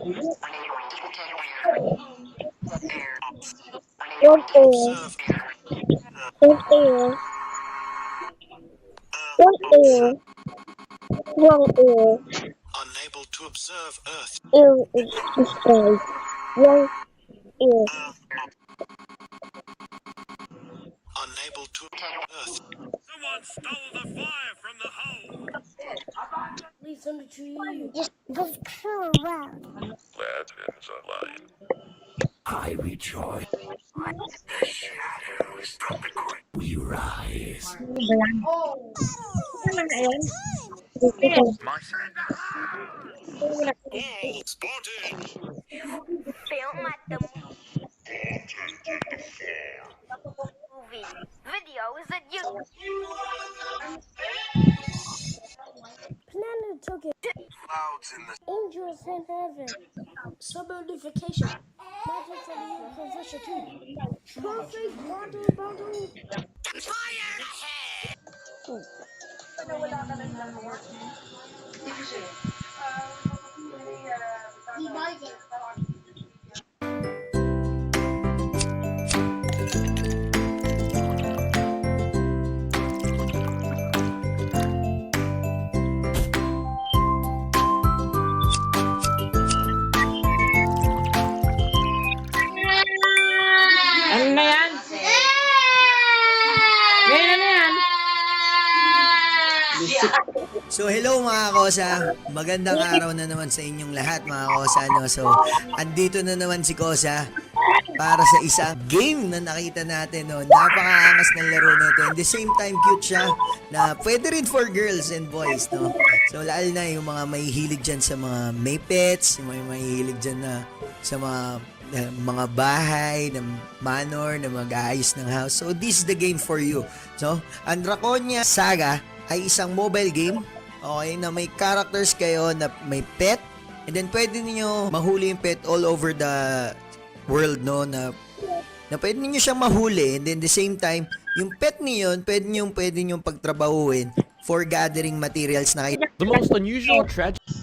Yung air. Yung air. Yung air. Yung air. Unable to observe Earth. Air is destroyed. Yung air. Unable to Earth. Someone stole the fire from the hole. Leaves on the tree. Just go around. Legends are lying. I rejoice. The shadows from the grave. We rise. Ano na yan? My spotted. Film at the movie videos that you Planet took it. Clouds in the Angels in heaven. Subidification. Magic for the Inquisition too. Perfect bundle. Ano na yan? Ngayon ano yan? So hello mga kosa, magandang araw na naman sa inyong lahat mga kosa, no? So andito na naman si Kosa para sa isang game na nakita natin, no? Napakaangas ng laro nito, and the same time cute siya, na pwede rin for girls and boys, no? So lalo na yung mga mahihilig dyan sa mga may pets, yung mga mahihilig dyan na sa mga bahay, ng manor, na mag-aayos ng house. So this is the game for you. So ang Draconia Saga ay isang mobile game, okay, na may characters kayo na may pet, and then pwede niyo mahuli yung pet all over the world, no, na pwede niyo siyang mahuli, and then the same time yung pet niyo pwede niyo pagtrabahuin for gathering materials na kayo. The most unusual tragedy.